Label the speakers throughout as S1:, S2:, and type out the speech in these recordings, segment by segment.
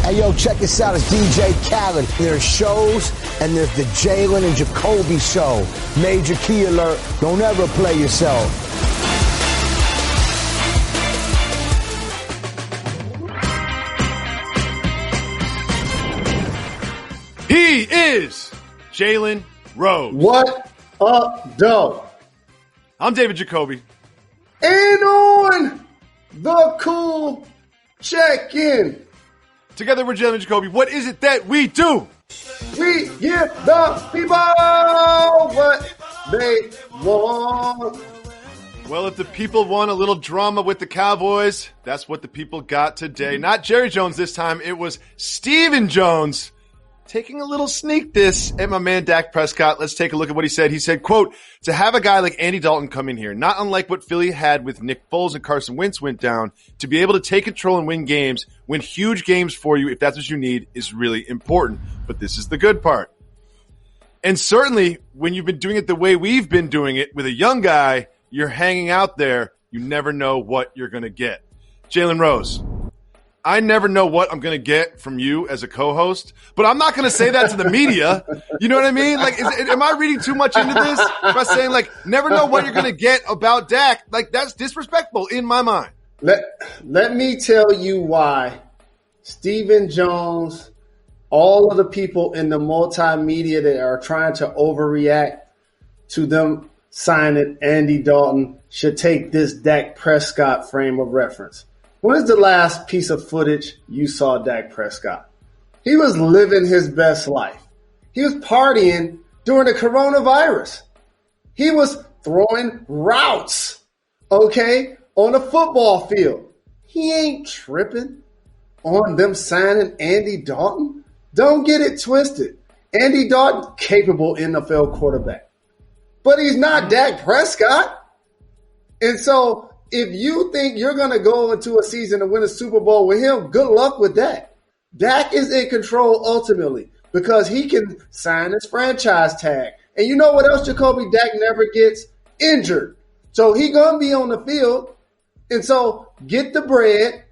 S1: Hey, yo, check this out. It's DJ Khaled. There's shows, and there's the Jalen and Jacoby show. Major key alert. Don't ever play yourself.
S2: He is Jalen Rose.
S3: What up, though?
S2: I'm David Jacoby.
S3: And on the cool check-in.
S2: Together with Jalen Jacoby, what is it that we do?
S3: We give the people what they want.
S2: Well, if the people want a little drama with the Cowboys, that's what the people got today. Not Jerry Jones this time. It was Stephen Jones taking a little sneak diss at my man Dak Prescott. Let's take a look at what he said. He said, quote, to have a guy like Andy Dalton come in here, not unlike what Philly had with Nick Foles and Carson Wentz went down, to be able to take control and win games, win huge games for you if that's what you need, is really important. But this is the good part. And certainly when you've been doing it the way we've been doing it with a young guy, you're hanging out there, you never know what you're going to get. Jalen Rose, I never know what I'm going to get from you as a co-host, but I'm not going to say that to the media. You know what I mean? Like, am I reading too much into this? Am I saying, like, never know what you're going to get about Dak? Like, that's disrespectful in my mind.
S3: Let me tell you why Stephen Jones, all of the people in the multimedia that are trying to overreact to them signing Andy Dalton should take this Dak Prescott frame of reference. When is the last piece of footage you saw Dak Prescott? He was living his best life. He was partying during the coronavirus. He was throwing routes, okay, on a football field. He ain't tripping on them signing Andy Dalton. Don't get it twisted. Andy Dalton, capable NFL quarterback. But he's not Dak Prescott. And so if you think you're going to go into a season and win a Super Bowl with him, good luck with that. Dak is in control ultimately because he can sign his franchise tag. And you know what else, Jacoby? Dak never gets injured. So he going to be on the field. And so get the bread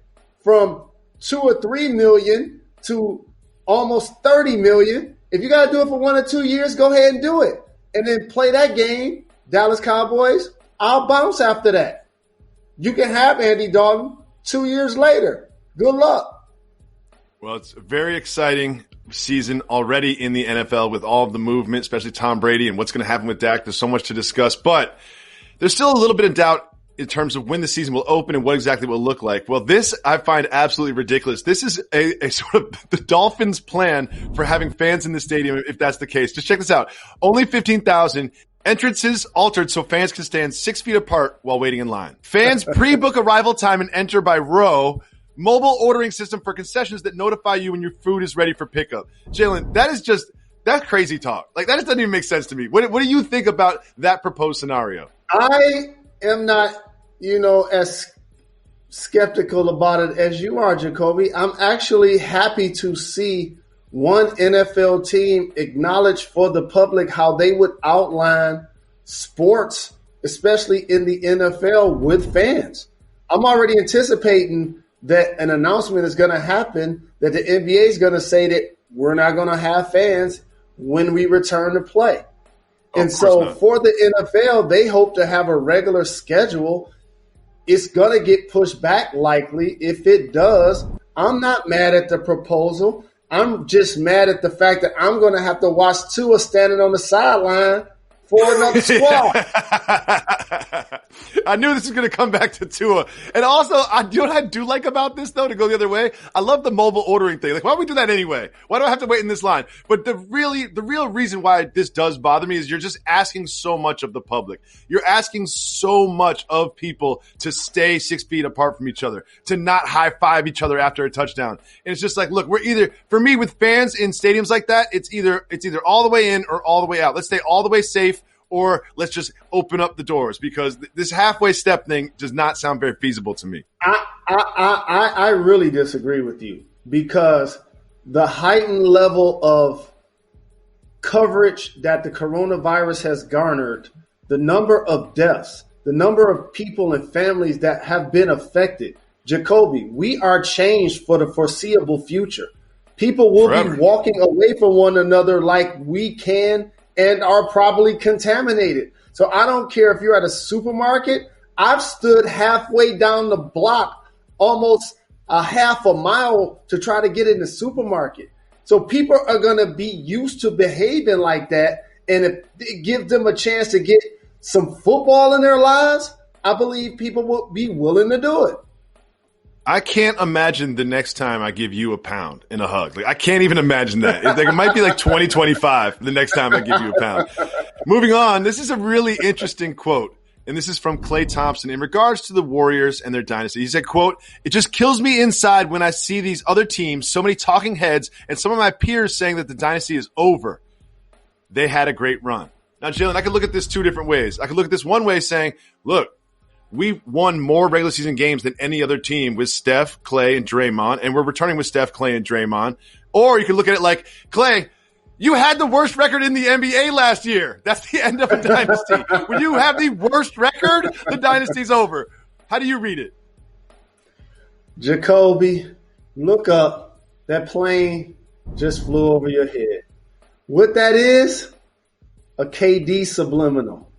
S3: from $2 or $3 million to almost $30 million. If you got to do it for 1 or 2 years, go ahead and do it. And then play that game, Dallas Cowboys. I'll bounce after that. You can have Andy Dalton 2 years later. Good luck.
S2: Well, it's a very exciting season already in the NFL with all of the movement, especially Tom Brady and what's going to happen with Dak. There's so much to discuss, but there's still a little bit of doubt in terms of when the season will open and what exactly it will look like. Well, this I find absolutely ridiculous. This is a sort of the Dolphins' plan for having fans in the stadium, if that's the case. Just check this out. Only 15,000. Entrances altered so fans can stand 6 feet apart while waiting in line. Fans pre-book arrival time and enter by row. Mobile ordering system for concessions that notify you when your food is ready for pickup. Jalen, that's crazy talk. Like, that just doesn't even make sense to me. What do you think about that proposed scenario?
S3: I am not, as skeptical about it as you are, Jacoby. I'm actually happy to see one NFL team acknowledge for the public how they would outline sports, especially in the NFL, with fans. I'm already anticipating that an announcement is going to happen that the NBA is going to say that we're not going to have fans when we return to play. And so for the NFL, they hope to have a regular schedule. It's going to get pushed back likely. If it does, I'm not mad at the proposal. I'm just mad at the fact that I'm going to have to watch Tua standing on the sideline for another squad.
S2: I knew this was going to come back to Tua. And also, you know what I do like about this, though, to go the other way? I love the mobile ordering thing. Like, why don't we do that anyway? Why do I have to wait in this line? But the real reason why this does bother me is you're just asking so much of the public. You're asking so much of people to stay 6 feet apart from each other, to not high-five each other after a touchdown. And it's just like, look, for me, with fans in stadiums like that, it's either all the way in or all the way out. Let's stay all the way safe, or let's just open up the doors, because this halfway step thing does not sound very feasible to me.
S3: I really disagree with you, because the heightened level of coverage that the coronavirus has garnered, the number of deaths, the number of people and families that have been affected. Jacoby, we are changed for the foreseeable future. People will
S2: Forever.
S3: be walking away from one another like we can and are probably contaminated. So I don't care if you're at a supermarket. I've stood halfway down the block, almost a half a mile to try to get in the supermarket. So people are going to be used to behaving like that. And if it gives them a chance to get some football in their lives, I believe people will be willing to do it.
S2: I can't imagine the next time I give you a pound in a hug. Like, I can't even imagine that. It might be like 2025 the next time I give you a pound. Moving on, this is a really interesting quote, and this is from Klay Thompson in regards to the Warriors and their dynasty. He said, quote, "It just kills me inside when I see these other teams, so many talking heads, and some of my peers saying that the dynasty is over. They had a great run." Now, Jalen, I could look at this two different ways. I could look at this one way saying, look, we won more regular season games than any other team with Steph, Klay, and Draymond, and we're returning with Steph, Klay, and Draymond. Or you could look at it like, Klay, you had the worst record in the NBA last year. That's the end of a dynasty. When you have the worst record, the dynasty's over. How do you read it?
S3: Jacoby, look up. That plane just flew over your head. What that is, a KD subliminal.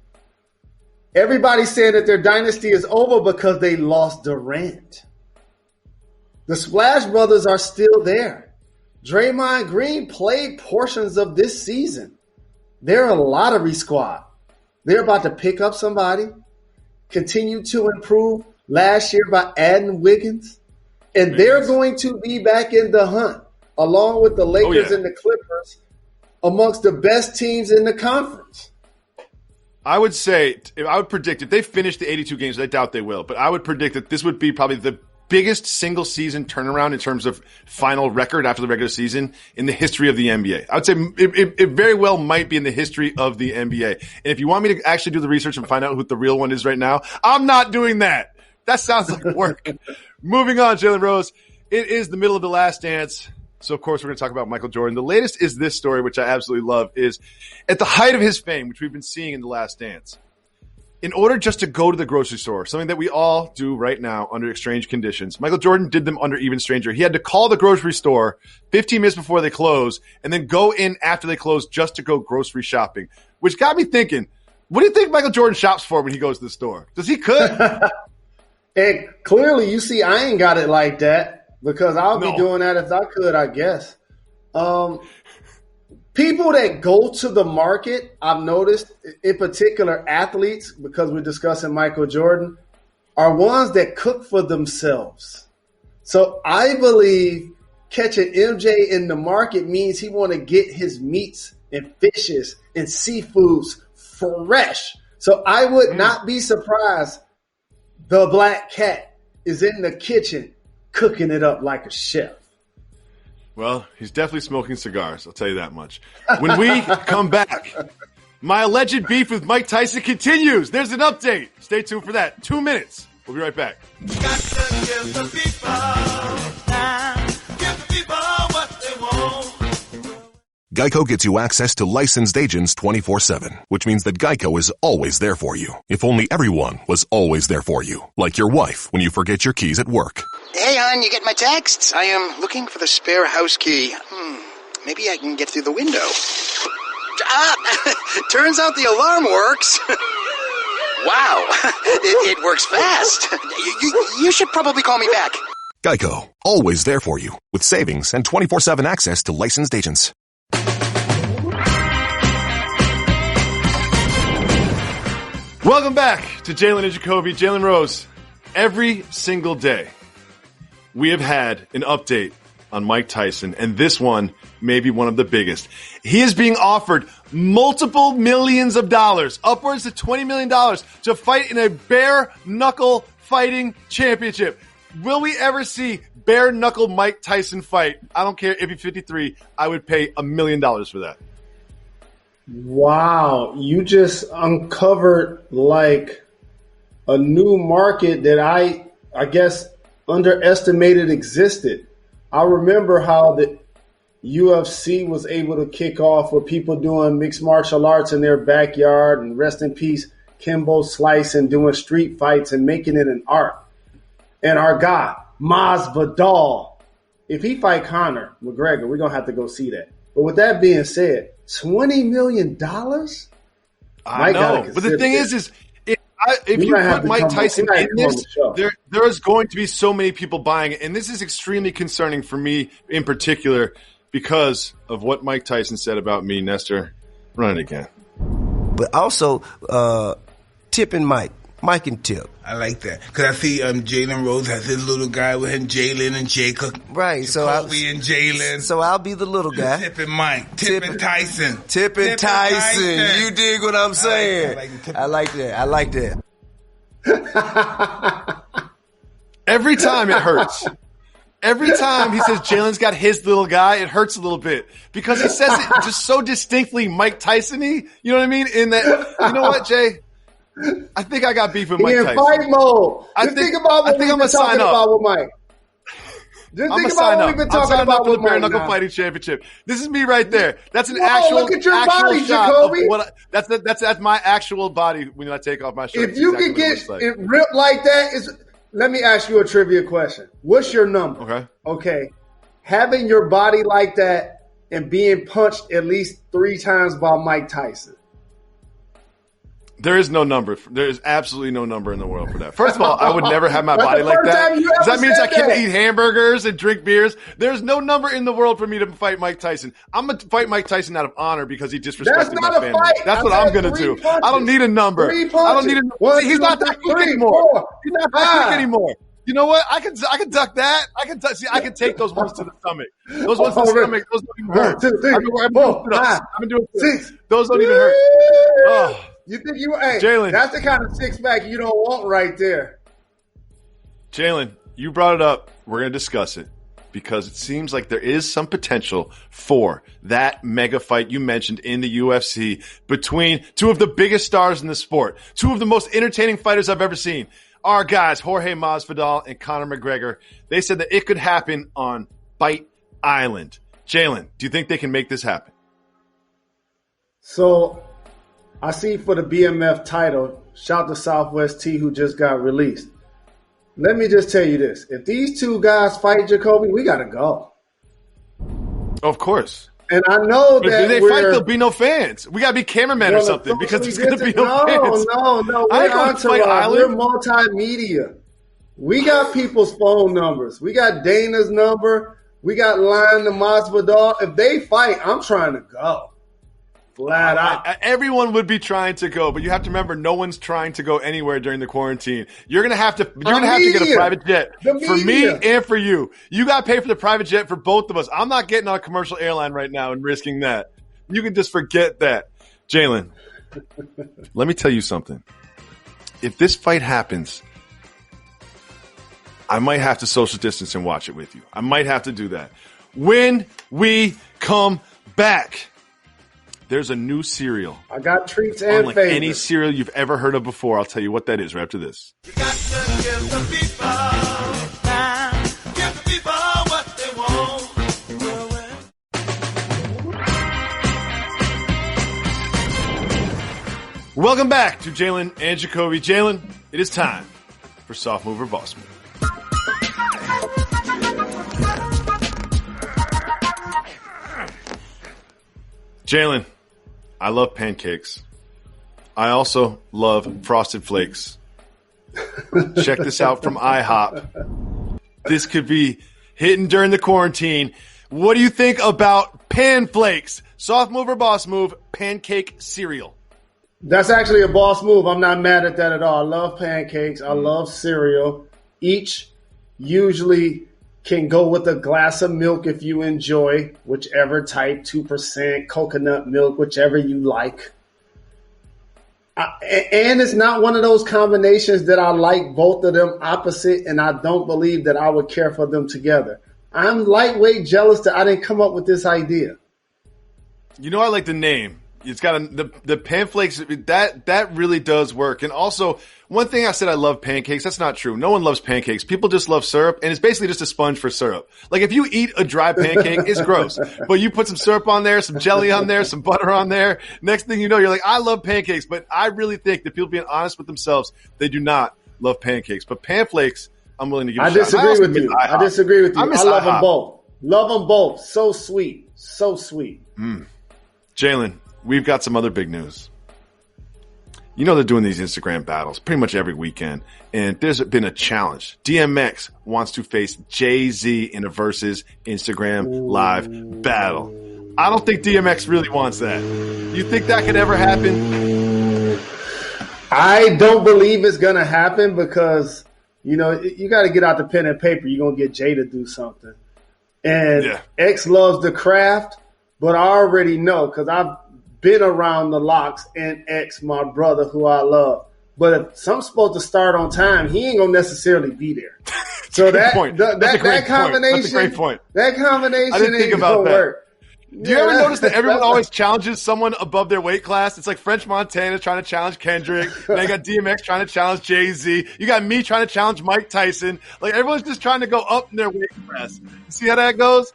S3: Everybody's saying that their dynasty is over because they lost Durant. The Splash Brothers are still there. Draymond Green played portions of this season. They're a lottery squad. They're about to pick up somebody, continue to improve last year by adding Wiggins, and they're going to be back in the hunt, along with the Lakers and the Clippers, amongst the best teams in the conference.
S2: I would predict if they finish the 82 games, I doubt they will, but I would predict that this would be probably the biggest single season turnaround in terms of final record after the regular season in the history of the NBA. I would say it very well might be in the history of the NBA. And if you want me to actually do the research and find out who the real one is right now, I'm not doing that. That sounds like work. Moving on, Jalen Rose. It is the middle of The Last Dance. So, of course, we're going to talk about Michael Jordan. The latest is this story, which I absolutely love, is at the height of his fame, which we've been seeing in The Last Dance, in order just to go to the grocery store, something that we all do right now under strange conditions, Michael Jordan did them under even stranger. He had to call the grocery store 15 minutes before they close and then go in after they close just to go grocery shopping, which got me thinking, what do you think Michael Jordan shops for when he goes to the store? Does he cook?
S3: And clearly, you see, I ain't got it like that. Because I'll be doing that if I could, I guess. People that go to the market, I've noticed, in particular athletes, because we're discussing Michael Jordan, are ones that cook for themselves. So I believe catching MJ in the market means he want to get his meats and fishes and seafoods fresh. So I would not be surprised the Black Cat is in the kitchen cooking it up like a chef.
S2: Well, he's definitely smoking cigars, I'll tell you that much. When we come back, my alleged beef with Mike Tyson continues. There's an update. Stay tuned for that. 2 minutes. We'll be right back.
S4: Got to give the people time. Give the people what they want.
S5: Geico gets you access to licensed agents 24/7, which means that Geico is always there for you. If only everyone was always there for you, like your wife when you forget your keys at work.
S6: Hey, hon, you get my texts? I am looking for the spare house key. Maybe I can get through the window. Turns out the alarm works. Wow, it works fast. You should probably call me back.
S5: Geico, always there for you, with savings and 24/7 access to licensed agents.
S2: Welcome back to Jalen and Jacoby. Jalen Rose, every single day we have had an update on Mike Tyson, and this one may be one of the biggest. He is being offered multiple millions of dollars, upwards to $20 million, to fight in a bare knuckle fighting championship. Will we ever see bare knuckle Mike Tyson fight? I don't care if he's 53. I would pay $1 million for that.
S3: Wow, you just uncovered like a new market that I guess underestimated existed. I remember how the UFC was able to kick off with people doing mixed martial arts in their backyard, and rest in peace, Kimbo Slice, and doing street fights and making it an art. And our guy, Masvidal, if he fight Conor McGregor, we're going to have to go see that. But with that being said, $20 million?
S2: I know. But the thing is if you put Mike Tyson in this, there is going to be so many people buying it. And this is extremely concerning for me in particular because of what Mike Tyson said about me, Nestor. Run it again.
S7: But also, Tip and Mike and Tip.
S8: I like that. Because I see Jalen Rose has his little guy with him, Jalen and Jacob.
S7: Right.
S8: Jacoby and Jalen.
S7: So I'll be the little guy.
S8: Tip and Mike. Tip and Tyson.
S7: Tip and Tyson. You dig what I'm saying? I like that.
S2: Every time it hurts. Every time he says Jalen's got his little guy, it hurts a little bit because he says it just so distinctly Mike Tyson-y. You know what I mean? In that, you know what, Jay? I think I got beef with Mike Tyson.
S3: In fight mode. Just think about what we've been talking about with Mike. Just think about what we've been talking about with Mike. I'm signing up for the Bare Knuckle Fighting Championship. This is me right there. That's an actual. Look at your body, Jacoby.
S2: That's my actual body when I take off my shirt.
S3: If you can get it ripped like that, let me ask you a trivia question. What's your number? Okay. Having your body like that and being punched at least 3 times by Mike Tyson.
S2: There is no number. There is absolutely no number in the world for that. First of all, I would never have my body like that. That means I can't eat hamburgers and drink beers. There's no number in the world for me to fight Mike Tyson. I'm going to fight Mike Tyson out of honor because he disrespected my family. Fight. That's what I'm going to do. Punches. I don't need a number. I don't need a number. He's not that quick anymore. He's not that quick anymore. You know what? I can duck that. I can take those ones to the stomach. Those ones to the stomach. Those don't even hurt. 1, 2, 3, 4, 5. I've been doing 6. Those don't even hurt. Oh.
S3: You think Jalen, that's the kind of six-pack you don't want right there.
S2: Jalen, you brought it up. We're going to discuss it because it seems like there is some potential for that mega fight you mentioned in the UFC between 2 of the biggest stars in the sport, 2 of the most entertaining fighters I've ever seen. Our guys, Jorge Masvidal and Conor McGregor. They said that it could happen on Fight Island. Jalen, do you think they can make this happen?
S3: So I see for the BMF title, shout to Southwest T who just got released. Let me just tell you this. If these 2 guys fight Jacoby, we got to go.
S2: Of course.
S3: And I know
S2: but
S3: that
S2: if they fight, there'll be no fans. We got to be cameramen or something because there's going to be no fans.
S3: No. We're entourage. We're multimedia. We got people's phone numbers. We got Dana's number. We got Lion the Masvidal. If they fight, I'm trying to go. Flat out.
S2: Everyone would be trying to go, but you have to remember, no one's trying to go anywhere during the quarantine. You're gonna have to get a private jet for me and for you. You got to pay for the private jet for both of us. I'm not getting on a commercial airline right now and risking that. You can just forget that, Jalen. Let me tell you something. If this fight happens, I might have to social distance and watch it with you. I might have to do that. When we come back, there's a new cereal.
S3: I got treats and
S2: unlike
S3: favors.
S2: Any cereal you've ever heard of before. I'll tell you what that is right after this.
S4: You got to give the people time. Give the people what they want.
S2: Welcome back to Jalen and Jacoby. Jalen, it is time for Soft Mover Boss Move. Jalen, I love pancakes. I also love Frosted Flakes. Check this out from IHOP. This could be hitting during the quarantine. What do you think about Pan Flakes? Soft Mover Boss Move, pancake cereal.
S3: That's actually a boss move. I'm not mad at that at all. I love pancakes. I love cereal. Each usually can go with a glass of milk if you enjoy, whichever type, 2%, coconut milk, whichever you like. And it's not one of those combinations that I like both of them opposite, and I don't believe that I would care for them together. I'm lightweight jealous that I didn't come up with this idea.
S2: You know, I like the name. It's got the pancakes. That really does work. And also, one thing I said, I love pancakes. That's not true. No one loves pancakes. People just love syrup, and it's basically just a sponge for syrup. Like if you eat a dry pancake, it's gross. But you put some syrup on there, some jelly on there, some butter on there. Next thing you know, you're like, I love pancakes. But I really think that people being honest with themselves, they do not love pancakes. But pancakes, I'm willing to give a shot.
S3: I disagree with you. I love them both. Love them both. So sweet. So sweet.
S2: Jalen, we've got some other big news. You know they're doing these Instagram battles pretty much every weekend, and there's been a challenge. DMX wants to face Jay-Z in a versus Instagram live battle. I don't think DMX really wants that. You think that could ever happen?
S3: I don't believe it's going to happen because, you got to get out the pen and paper. You're going to get Jay to do something. And X loves the craft, but I already know because I've been around the locks and X, my brother, who I love. But if something's supposed to start on time, he ain't gonna necessarily be there. So that combination,
S2: That's a great point.
S3: That combination
S2: I didn't think about that.
S3: work.
S2: Do you ever notice that everyone always challenges someone above their weight class? It's like French Montana trying to challenge Kendrick. And they got DMX trying to challenge Jay-Z. You got me trying to challenge Mike Tyson. Like everyone's just trying to go up in their weight class. You see how that goes?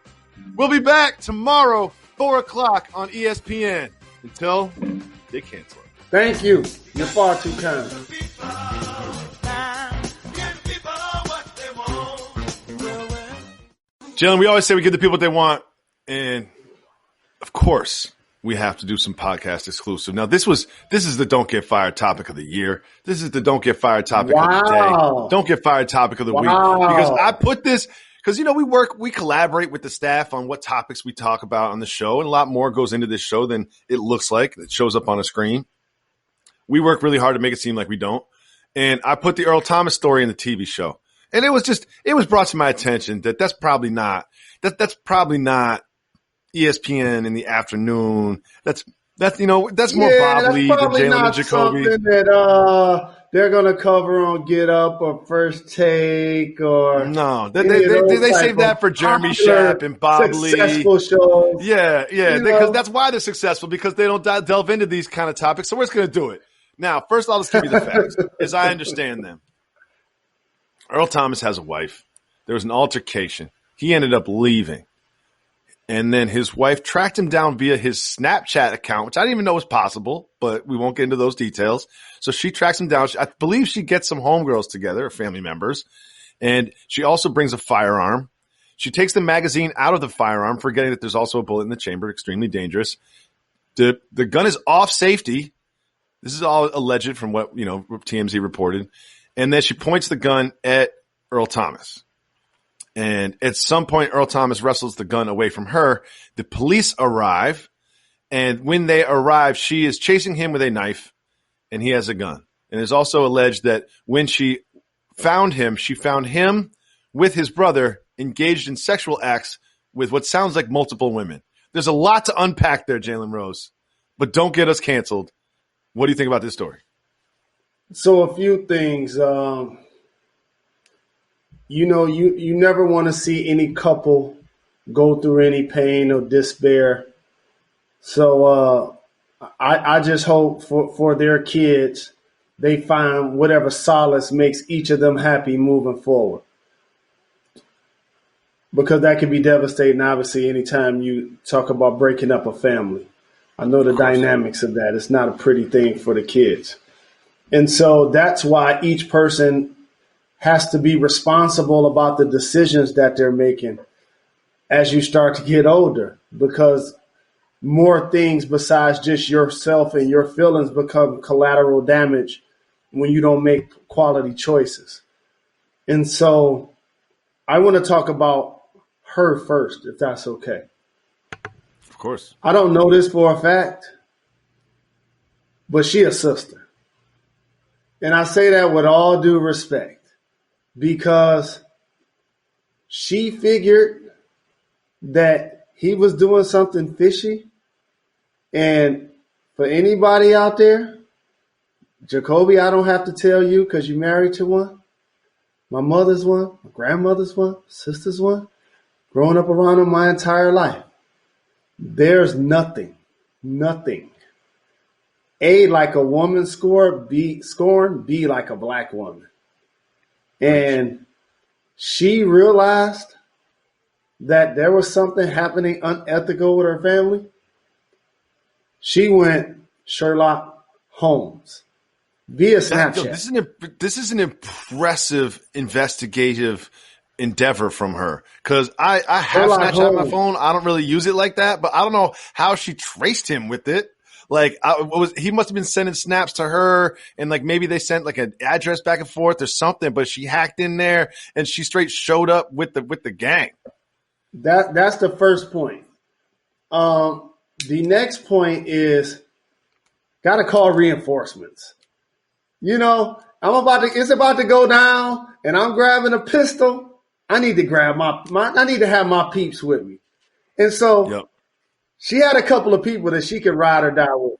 S2: We'll be back tomorrow, 4:00 on ESPN. Until they cancel it.
S3: Thank you. You're far too kind.
S2: Jalen, we always say we give the people what they want. And, of course, we have to do some podcast exclusive. Now, this is the Don't Get Fired topic of the year. This is the Don't Get Fired topic of the day. Don't Get Fired topic of the week. Because I put this – because, we collaborate with the staff on what topics we talk about on the show, and a lot more goes into this show than it looks like. It shows up on a screen. We work really hard to make it seem like we don't. And I put the Earl Thomas story in the TV show. And it was brought to my attention that that's probably not ESPN in the afternoon. That's more Bob Lee than Jalen Jacoby.
S3: Something that they're gonna cover on Get Up or First Take or
S2: no. They save that for Jeremy Schaap and Bob Lee.
S3: Successful shows.
S2: Yeah, because that's why they're successful, because they don't delve into these kind of topics. So we're just gonna do it now. First, I'll just give you the facts as I understand them. Earl Thomas has a wife. There was an altercation. He ended up leaving. And then his wife tracked him down via his Snapchat account, which I didn't even know was possible, but we won't get into those details. So she tracks him down. I believe she gets some homegirls together, family members, and she also brings a firearm. She takes the magazine out of the firearm, forgetting that there's also a bullet in the chamber, extremely dangerous. The gun is off safety. This is all alleged from what TMZ reported. And then she points the gun at Earl Thomas. And at some point, Earl Thomas wrestles the gun away from her. The police arrive, and when they arrive, she is chasing him with a knife, and he has a gun. And it's also alleged that when she found him with his brother engaged in sexual acts with what sounds like multiple women. There's a lot to unpack there, Jalen Rose, but don't get us canceled. What do you think about this story?
S3: So a few things. You never want to see any couple go through any pain or despair. So I just hope for their kids, they find whatever solace makes each of them happy moving forward. Because that can be devastating, obviously, anytime you talk about breaking up a family. I know the dynamics of that. It's not a pretty thing for the kids. And so that's why each person has to be responsible about the decisions that they're making as you start to get older, because more things besides just yourself and your feelings become collateral damage when you don't make quality choices. And so I want to talk about her first, if that's okay.
S2: Of course.
S3: I don't know this for a fact, but she a sister. And I say that with all due respect, because she figured that he was doing something fishy. And for anybody out there, Jacoby, I don't have to tell you because you're married to one. My mother's one, my grandmother's one, sister's one. Growing up around them my entire life. There's nothing, A, like a woman scorned, B, like a black woman. And she realized that there was something happening unethical with her family. She went Sherlock Holmes via Snapchat.
S2: This is an impressive investigative endeavor from her, because I have Snapchat on my phone. I don't really use it like that, but I don't know how she traced him with it. Like, he must have been sending snaps to her, and like maybe they sent like an address back and forth or something. But she hacked in there, and she straight showed up with the gang.
S3: That's the first point. The next point is got to call reinforcements. You know, it's about to go down, and I'm grabbing a pistol. I need to grab I need to have my peeps with me. And so she had a couple of people that she could ride or die with.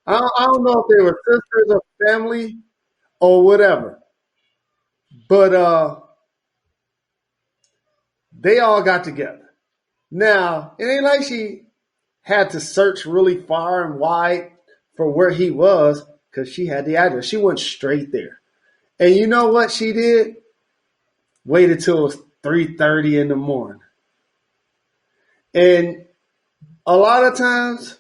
S3: I don't know if they were sisters or family or whatever. But they all got together. Now, it ain't like she had to search really far and wide for where he was, because she had the address. She went straight there. And you know what she did? Waited till it was 3:30 in the morning. And a lot of times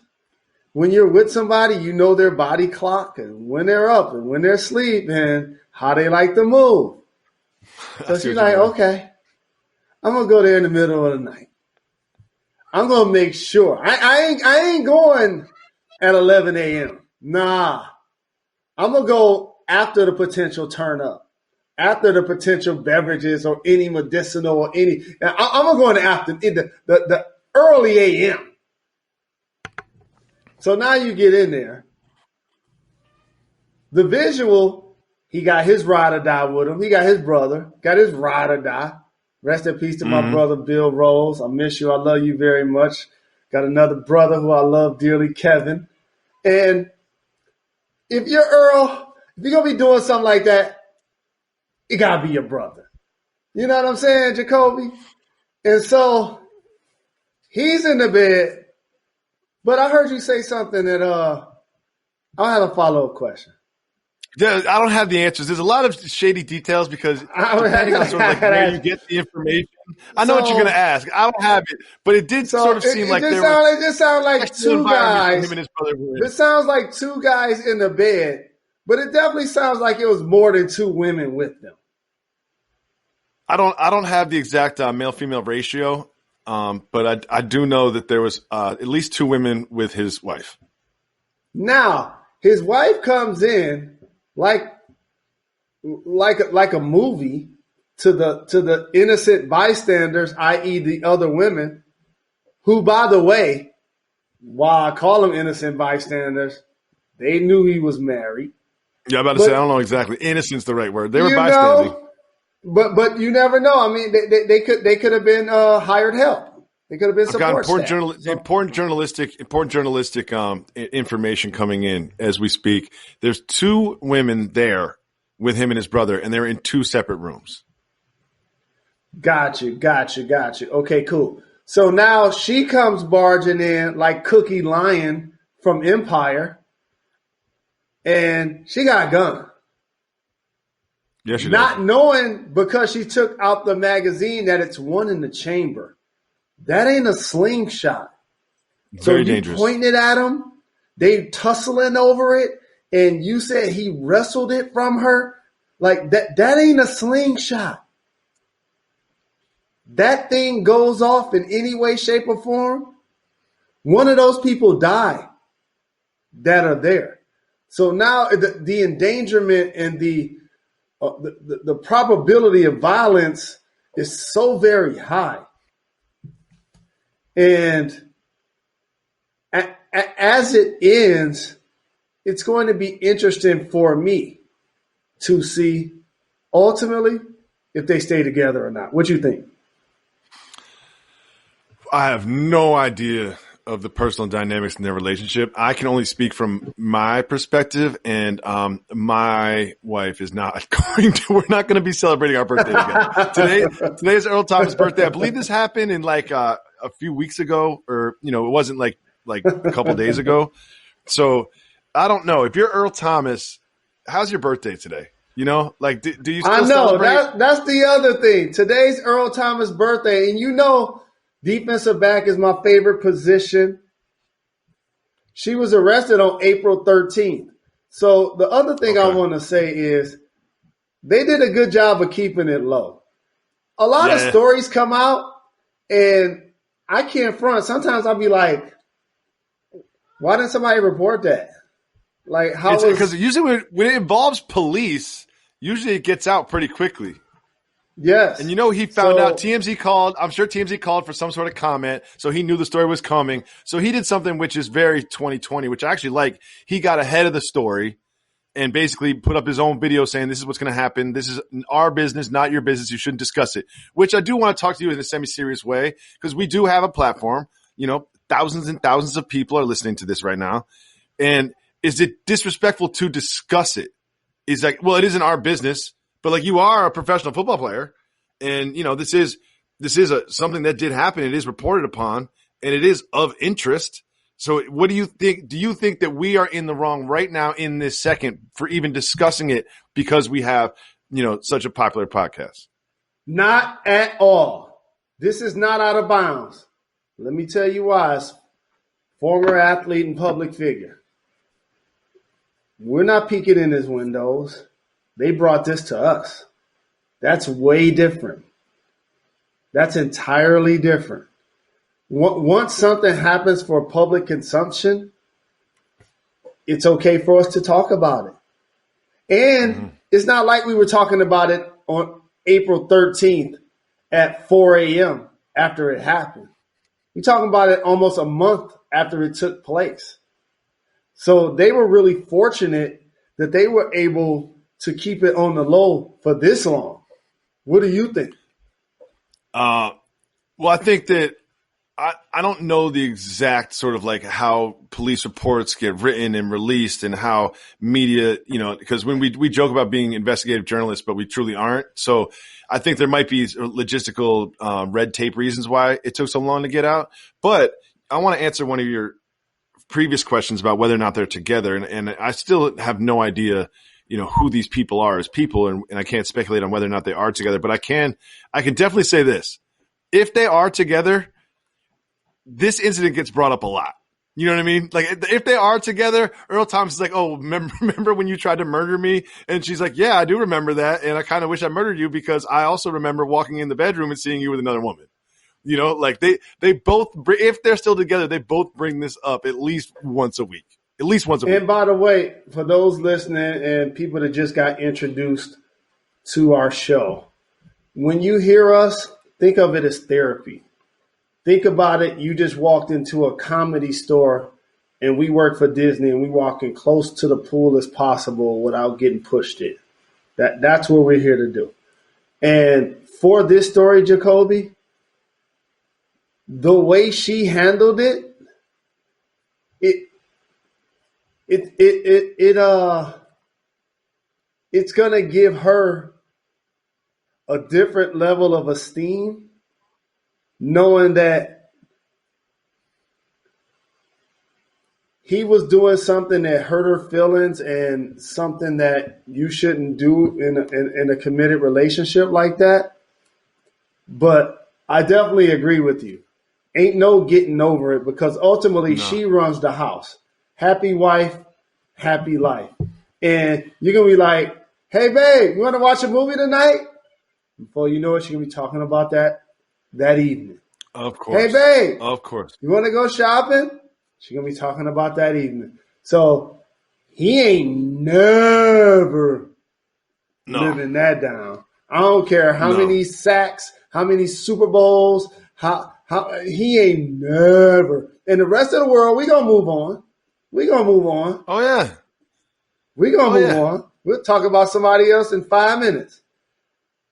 S3: when you're with somebody, you know their body clock and when they're up and when they're asleep and how they like to move. So she's like, okay, I'm going to go there in the middle of the night. I'm going to make sure. I ain't going at 11 a.m. Nah. I'm going to go after the potential turn up, after the potential beverages or any medicinal or any. I'm going to go after the early a.m. So now you get in there. The visual, he got his ride or die with him. He got his brother, got his ride or die. Rest in peace to my brother, Bill Rose. I miss you. I love you very much. Got another brother who I love dearly, Kevin. And if you're Earl, if you're going to be doing something like that, it got to be your brother. You know what I'm saying, Jacoby? And so he's in the bed, but I heard you say something that I'll have a follow-up question.
S2: Yeah, I don't have the answers. There's a lot of shady details because depending on sort of like where you get the information, I know what you're going to ask. I don't have it, but it did sort of seem like there was.
S3: It just sounds like two guys.
S2: Him and his brother were in.
S3: It sounds like two guys in the bed, but it definitely sounds like it was more than two women with them.
S2: I don't have the exact male-female ratio, but I do know that there was at least two women with his wife.
S3: Now his wife comes in like a movie to the innocent bystanders, i.e. the other women, who, by the way, while I call them innocent bystanders, they knew he was married.
S2: Yeah, I'm about to say, I don't know exactly. Innocent's the right word. They were bystanding.
S3: But you never know. I mean, they could have been hired help. They could have been support staff.
S2: Important journalistic information coming in as we speak. There's two women there with him and his brother, and they're in two separate rooms.
S3: Got you. Okay, cool. So now she comes barging in like Cookie Lion from Empire, and she got a gun.
S2: Yeah, she
S3: Not knowing, because she took out the magazine, that it's one in the chamber. That ain't a slingshot.
S2: Very dangerous.
S3: Pointing it at him, they tussling over it, and you said he wrestled it from her. Like that ain't a slingshot. That thing goes off in any way, shape, or form. One of those people die that are there. So now the endangerment and the probability of violence is so very high. And as it ends, it's going to be interesting for me to see ultimately if they stay together or not. What do you think?
S2: I have no idea of the personal dynamics in their relationship. I can only speak from my perspective, and my wife is not going to. We're not going to be celebrating our birthday together. Today is Earl Thomas' birthday. I believe this happened in like a few weeks ago, or it wasn't like a couple days ago. So I don't know. If you're Earl Thomas, how's your birthday today? Do you still celebrate?
S3: That's the other thing. Today's Earl Thomas' birthday, and defensive back is my favorite position. She was arrested on April 13th. So the other thing I want to say is they did a good job of keeping it low. a lot of stories come out, and I can't front. Sometimes I'll be like, why didn't somebody report that? Like, how
S2: because usually when it involves police, usually it gets out pretty quickly.
S3: Yes.
S2: And he found out TMZ called. I'm sure TMZ called for some sort of comment, so he knew the story was coming. So he did something which is very 2020, which I actually like. He got ahead of the story and basically put up his own video saying this is what's going to happen. This is our business, not your business. You shouldn't discuss it, which I do want to talk to you in a semi-serious way because we do have a platform. Thousands and thousands of people are listening to this right now. And is it disrespectful to discuss it? It's like, well, it isn't our business, but like you are a professional football player and this is something that did happen. It is reported upon and it is of interest. So what do you think? Do you think that we are in the wrong right now in this second for even discussing it because we have, such a popular podcast?
S3: Not at all. This is not out of bounds. Let me tell you why. As former athlete and public figure. We're not peeking in his windows. They brought this to us. That's way different. That's entirely different. Once something happens for public consumption, it's okay for us to talk about it. And it's not like we were talking about it on April 13th at 4 a.m. after it happened. We're talking about it almost a month after it took place. So they were really fortunate that they were able to keep it on the low for this long. What do you think?
S2: Well, I think that I don't know the exact sort of like how police reports get written and released and how media, because when we joke about being investigative journalists, but we truly aren't. So I think there might be logistical red tape reasons why it took so long to get out. But I want to answer one of your previous questions about whether or not they're together. And I still have no idea, who these people are as people. And I can't speculate on whether or not they are together, but I can definitely say this. If they are together, this incident gets brought up a lot. You know what I mean? Like if they are together, Earl Thompson's like, oh, remember when you tried to murder me? And she's like, yeah, I do remember that. And I kind of wish I murdered you because I also remember walking in the bedroom and seeing you with another woman. Like they both, if they're still together, they both bring this up at least once a week. At least once a week.
S3: And by the way, for those listening and people that just got introduced to our show, when you hear us, think of it as therapy. Think about it. You just walked into a comedy store and we work for Disney and we walking close to the pool as possible without getting pushed in. That's what we're here to do. And for this story, Jacoby, the way she handled it, it's gonna give her a different level of esteem, knowing that he was doing something that hurt her feelings and something that you shouldn't do in a committed relationship like that. But I definitely agree with you. Ain't no getting over it because ultimately she runs the house. Happy wife, happy life. And you're going to be like, hey, babe, you want to watch a movie tonight? Before you know it, she's going to be talking about that evening.
S2: Of course.
S3: Hey, babe.
S2: Of course.
S3: You want to go shopping? She's going to be talking about that evening. So he ain't never living that down. I don't care how many sacks, how many Super Bowls, how he ain't never. And the rest of the world, we going to move on. We going to move on.
S2: Oh, yeah.
S3: We going to move on. We'll talk about somebody else in 5 minutes.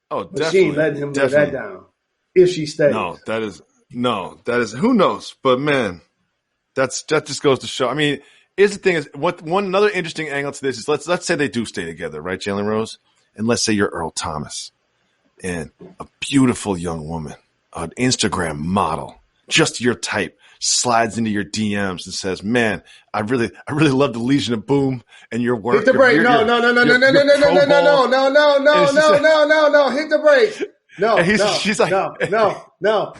S2: Oh,
S3: but
S2: definitely.
S3: She ain't letting him live that down if she stays.
S2: That is, who knows? But, man, that just goes to show. I mean, here's the thing is, another interesting angle to this is let's say they do stay together, right, Jalen Rose? And let's say you're Earl Thomas and a beautiful young woman, an Instagram model, just your type, slides into your DMs and says, "Man, I really love the Legion of Boom and your work."
S3: Hit the break! No! Hit the break! No!
S2: She's like,
S3: no!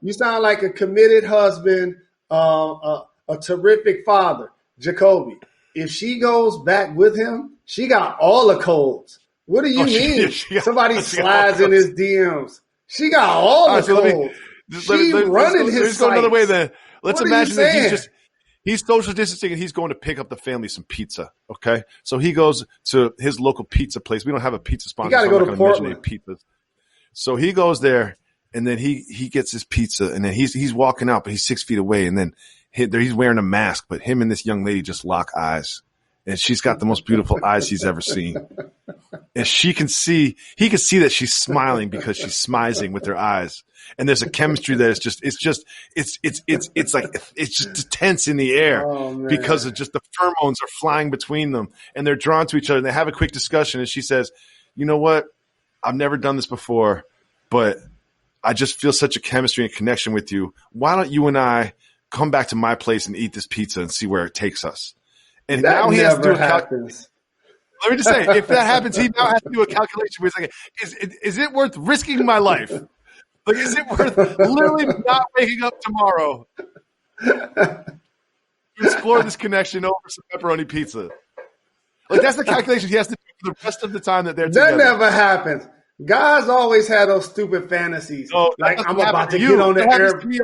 S3: You sound like a committed husband, a terrific father, Jacoby. If she goes back with him, she got all the codes. What do you mean? Somebody
S2: she got
S3: slides in his DMs. She got all the codes. She running his
S2: Let's go another way then. Let's
S3: What are
S2: imagine
S3: you
S2: that
S3: saying?
S2: he's social distancing and he's going to pick up the family some pizza. Okay, so he goes to his local pizza place. We don't have a pizza sponsor.
S3: You got to
S2: so
S3: go to Portland.
S2: Pizzas. So he goes there and then he gets his pizza and then he's walking out, but he's 6 feet away and then he's wearing a mask, but him and this young lady just lock eyes. And she's got the most beautiful eyes he's ever seen. And he can see that she's smiling because she's smizing with her eyes. And there's a chemistry that is just, it's just tense in the air because of just the pheromones are flying between them and they're drawn to each other and they have a quick discussion. And she says, you know what? I've never done this before, but I just feel such a chemistry and connection with you. Why don't you and I come back to my place and eat this pizza and see where it takes us? And
S3: that
S2: now he has to do a
S3: happens.
S2: Let me just say, if that happens, he now has to do a calculation where he's like, is it worth risking my life? Like, is it worth literally not waking up tomorrow to explore this connection over some pepperoni pizza? Like, that's the calculation he has to do for the rest of the time that they're together.
S3: That never happens. Guys always have those stupid fantasies.
S2: Oh,
S3: like, I'm about to get on the airplane.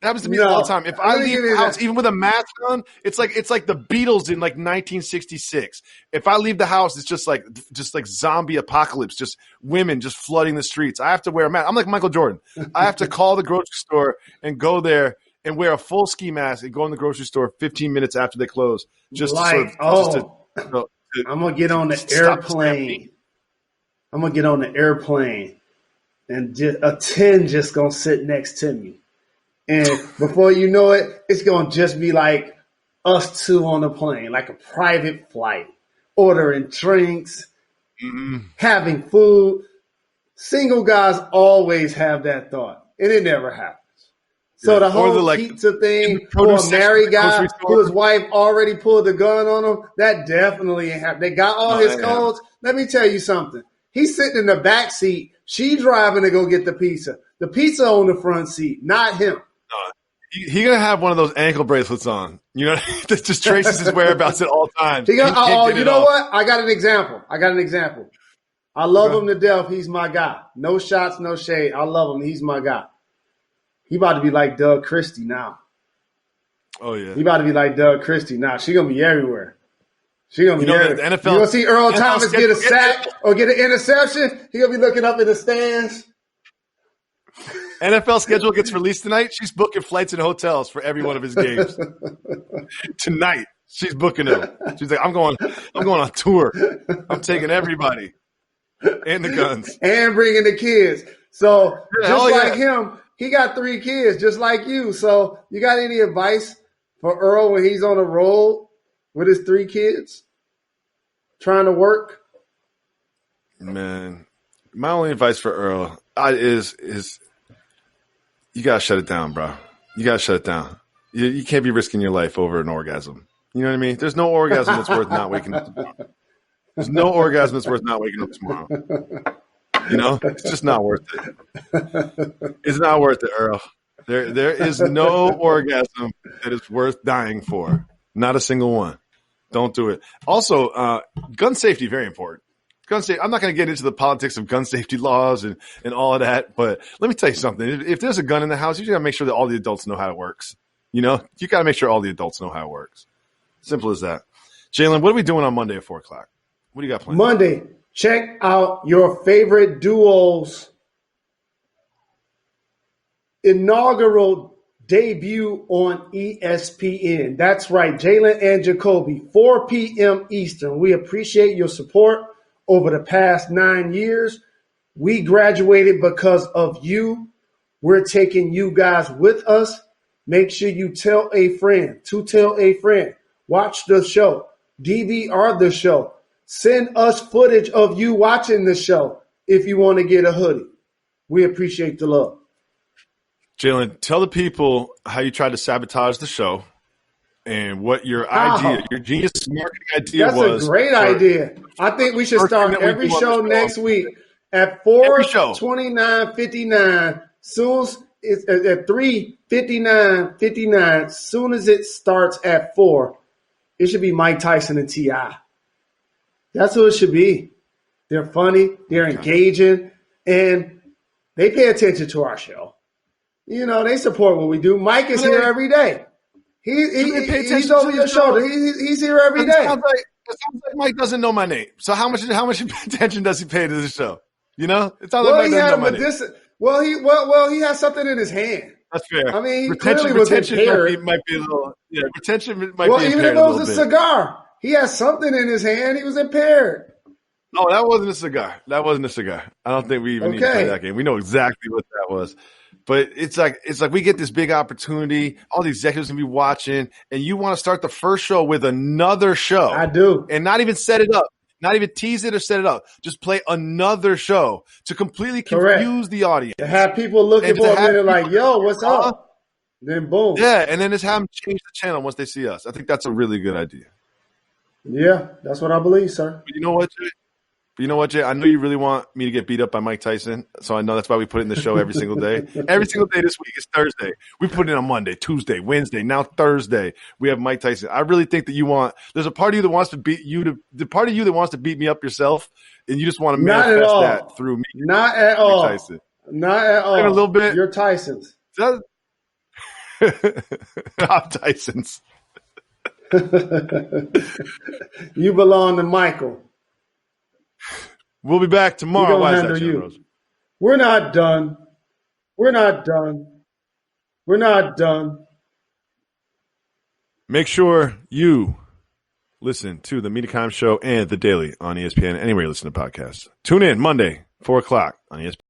S2: That happens to me all the time. If I leave the house, even with a mask on, it's like the Beatles in like 1966. If I leave the house, it's just like zombie apocalypse, just women just flooding the streets. I have to wear a mask. I'm like Michael Jordan. I have to call the grocery store and go there and wear a full ski mask and go in the grocery store 15 minutes after they close. Just I'm
S3: gonna get on the airplane. I'm gonna get on the airplane, and a 10 just gonna sit next to me. And before you know it, it's going to just be like us two on the plane, like a private flight, ordering drinks, having food. Single guys always have that thought, and it never happens. So the whole pizza thing for a married guy whose wife already pulled the gun on him, that definitely ain't happening. They got all his codes. Let me tell you something. He's sitting in the back seat. She driving to go get the pizza. The pizza on the front seat, not him.
S2: He's going to have one of those ankle bracelets on, you know, that just traces his whereabouts at all times.
S3: You know what? I got an example. I love him to death. He's my guy. No shots, no shade. I love him. He's my guy. He about to be like Doug Christie now.
S2: Oh, yeah.
S3: He about to be like Doug Christie now. She going to be everywhere. She going to be everywhere.
S2: The NFL,
S3: you going to see Earl Thomas get a sack or get an interception? He going to be looking up in the stands.
S2: NFL schedule gets released tonight. She's booking flights and hotels for every one of his games. Tonight, she's booking them. She's like, I'm going on tour. I'm taking everybody and the guns
S3: and bringing the kids. So like him, he got 3 kids, just like you. So you got any advice for Earl when he's on the road with his 3 kids trying to work?
S2: Man, my only advice for Earl is you got to shut it down, bro. You got to shut it down. You can't be risking your life over an orgasm. You know what I mean? There's no orgasm that's worth not waking up tomorrow. There's no orgasm that's worth not waking up tomorrow. You know? It's just not worth it. It's not worth it, Earl. There is no orgasm that is worth dying for. Not a single one. Don't do it. Also, gun safety, very important. Gun safety. I'm not going to get into the politics of gun safety laws and all of that, but let me tell you something. If there's a gun in the house, you got to make sure that all the adults know how it works. You know, you got to make sure all the adults know how it works. Simple as that. Jalen, what are we doing on Monday at 4 o'clock? What do you got planned?
S3: Monday, check out your favorite duos. Inaugural debut on ESPN. That's right, Jalen and Jacoby, 4 p.m. Eastern. We appreciate your support over the past 9 years. We graduated because of you. We're taking you guys with us. Make sure you tell a friend to tell a friend. Watch the show. DVR the show. Send us footage of you watching the show if you want to get a hoodie. We appreciate the love.
S2: Jalen, tell the people how you tried to sabotage the show and what your idea, your genius marketing idea was.
S3: That's a great idea. I think we should start every show next week at 4:29:59. Soon it's at 3:59:59. Soon as it starts at 4, it should be Mike Tyson and T.I. That's who it should be. They're funny. They're engaging. And they pay attention to our show. You know, they support what we do. Mike is here every day. He's over your shoulder. He's here every day.
S2: It sounds like Mike doesn't know my name. So how much attention does he pay to the show? You know, it sounds like Mike doesn't know my name.
S3: He has something in his hand.
S2: That's fair.
S3: I mean,
S2: retention might be a little. Yeah, retention might be impaired. Well, even if it was a
S3: cigar, he has something in his hand. He was impaired.
S2: No, that wasn't a cigar. I don't think we even need to play that game. We know exactly what that was. But it's like we get this big opportunity. All the executives can be watching, and you want to start the first show with another show.
S3: I do,
S2: and not even set it up, not even tease it or set it up. Just play another show to completely confuse the audience.
S3: To have people looking for a minute, like, "Yo, what's up?" Then boom,
S2: yeah, and then just have them change the channel once they see us. I think that's a really good idea.
S3: Yeah, that's what I believe, sir.
S2: But you know what, Jay? I know you really want me to get beat up by Mike Tyson, so I know that's why we put it in the show every single day. Every single day this week is Thursday. We put it on Monday, Tuesday, Wednesday, now Thursday. We have Mike Tyson. I really think that there's a part of you that wants to beat you, the part of you that wants to beat me up yourself, and you just want to manifest that through me.
S3: Not at all.
S2: Tyson.
S3: Not at all.
S2: A little bit.
S3: You're Tyson's.
S2: I'm Tyson's.
S3: You belong to Michael.
S2: We'll be back tomorrow.
S3: Why is that, Rose? We're not done. We're not done.
S2: Make sure you listen to the MediaCom Show and The Daily on ESPN, anywhere you listen to podcasts. Tune in Monday, 4 o'clock on ESPN.